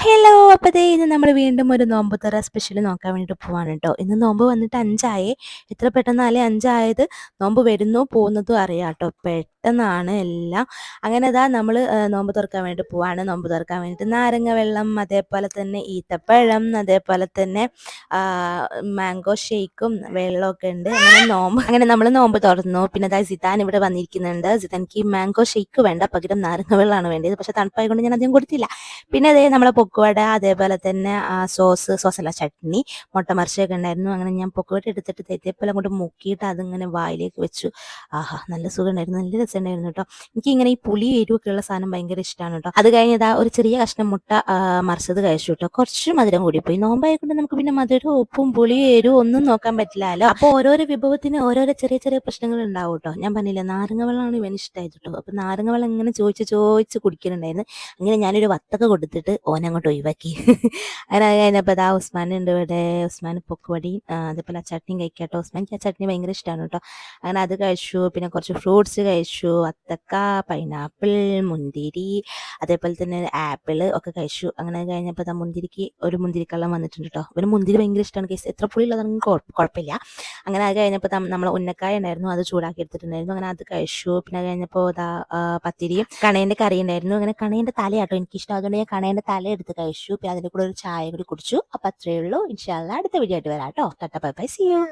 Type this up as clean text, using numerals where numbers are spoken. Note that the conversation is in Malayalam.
ഹലോ. അപ്പോൾ ദേ ഇന്ന് നമ്മൾ വീണ്ടും ഒരു നോമ്പ് തുറ സ്പെഷ്യൽ നോക്കാൻ വേണ്ടിയിട്ട് പോവാണ് കേട്ടോ. ഇന്ന് നോമ്പ് വന്നിട്ട് 5 എത്ര പെട്ടെന്നാലേ 5 നോമ്പ് വരുന്നു പോകുന്നതും അറിയാം കേട്ടോ. പെട്ടെന്നാണ് എല്ലാം. അങ്ങനെ ഇതാ നമ്മൾ നോമ്പ് തുറക്കാൻ വേണ്ടി പോവാണ്. നോമ്പ് തുറക്കാൻ വേണ്ടിയിട്ട് നാരങ്ങ വെള്ളം, അതേപോലെ തന്നെ ഈത്തപ്പഴം, അതേപോലെ തന്നെ മാംഗോ ഷേക്കും വെള്ളമൊക്കെ ഉണ്ട്. അങ്ങനെ നമ്മൾ നോമ്പ് തുറന്നു. പിന്നെ അതായത് സിതാൻ ഇവിടെ വന്നിരിക്കുന്നുണ്ട്. സിതാൻക്ക് മാംഗോ ഷേക്ക് വേണ്ട, പകരം നാരങ്ങ വെള്ളമാണ് വേണ്ടത്. പക്ഷെ തണുപ്പായതുകൊണ്ട് ഞാൻ അധികം കൊടുത്തില്ല. പിന്നെ അതേ നമ്മളെ പൊക്കുവട, അതേപോലെ തന്നെ സോസല്ല ചട്നി, മുട്ട മറിച്ചൊക്കെ ഉണ്ടായിരുന്നു. അങ്ങനെ ഞാൻ പൊക്കുവട എടുത്തിട്ട് തെറ്റിയപ്പോൾ അങ്ങോട്ട് മുക്കിയിട്ട് അതിങ്ങനെ വായിലേക്ക് വെച്ചു. ആഹാ, നല്ല സുഖം ഉണ്ടായിരുന്നു, നല്ല രസമുണ്ടായിരുന്നു കേട്ടോ. എനിക്ക് ഇങ്ങനെ ഈ പുളി എരിവൊക്കെ ഉള്ള സാധനം ഭയങ്കര ഇഷ്ടമാണ് കേട്ടോ. അത് കഴിഞ്ഞതാ ഒരു ചെറിയ കഷ്ണം മുട്ട മറിച്ചത് കഴിച്ചു കേട്ടോ. കുറച്ച് മധുരം കൂടിപ്പോയി. നോമ്പായതുകൊണ്ട് നമുക്ക് പിന്നെ മധുരവും ഉപ്പും പുളിയും എരിവും ഒന്നും നോക്കാൻ പറ്റില്ലല്ലോ. അപ്പോൾ ഓരോരോ വിഭവത്തിന് ഓരോരോ ചെറിയ ചെറിയ പ്രശ്നങ്ങൾ ഉണ്ടാവും കേട്ടോ. ഞാൻ പറഞ്ഞില്ല, നാരങ്ങ വെള്ളമാണ് ഇവന് ഇഷ്ടമായത് കേട്ടോ. അപ്പോൾ നാരങ്ങ വെള്ളം ഇങ്ങനെ ചോദിച്ച് കുടിക്കുന്നുണ്ടായിരുന്നു. അങ്ങനെ ഞാനൊരു വത്തക്ക കൊടുത്തിട്ട് ഓനങ്ങോട്ട് ഒഴിവാക്കി. അങ്ങനെ അത് കഴിഞ്ഞപ്പോൾ അതാ ഉസ്മാൻ ഉണ്ട് ഇവിടെ. ഉസ്മാൻ പൊക്കുവടിയും അതേപോലെ ആ ചട്നിയും കഴിക്കാട്ടോ. ഉസ്മാൻക്ക് ആ ചട്നി ഭയങ്കര ഇഷ്ടമാണ് കേട്ടോ. അങ്ങനെ അത് കഴിച്ചു. പിന്നെ കുറച്ച് ഫ്രൂട്ട്സ് കഴിച്ചു. വത്തക്ക, പൈനാപ്പിൾ, മുന്തിരി, അതേപോലെ തന്നെ ആപ്പിൾ ഒക്കെ കഴിച്ചു. അങ്ങനെ കഴിഞ്ഞപ്പോൾ ആ മുന്തിരിക്ക് ഒരു മുന്തിരിക്കള്ളം വന്നിട്ടുണ്ട് കേട്ടോ. ഇവന് മുന്തിരി ഭയങ്കര ഇഷ്ടമാണ് കേസ്. എത്ര പുളിയുള്ളതാണെങ്കിൽ കുഴപ്പമില്ല. അങ്ങനെ അത് കഴിഞ്ഞപ്പോൾ നമ്മൾ ഉന്നക്കായ ഉണ്ടായിരുന്നു, അത് ചൂടാക്കി എടുത്തിട്ടുണ്ടായിരുന്നു. അങ്ങനെ അത് കഴിച്ചു. പിന്നെ അത് കഴിഞ്ഞപ്പോൾ ഇതാ പത്തിരിയും കണേൻ്റെ കറി ഉണ്ടായിരുന്നു. അങ്ങനെ കണേൻ്റെ തലയാട്ടോ എനിക്കിഷ്ടം, അതുകൊണ്ട് ഞാൻ കണേൻ്റെ തല എടുത്ത് കഴിച്ചു. പിന്നെ അതിൻ്റെ കൂടെ ഒരു ചായ കൂടി കുടിച്ചു. അപ്പം അത്രയേ ഉള്ളൂ. ഇൻഷാ അല്ലാഹ് അടുത്ത വീഡിയോ ആയിട്ട് വരാം കേട്ടോ. Tata bye bye, see U.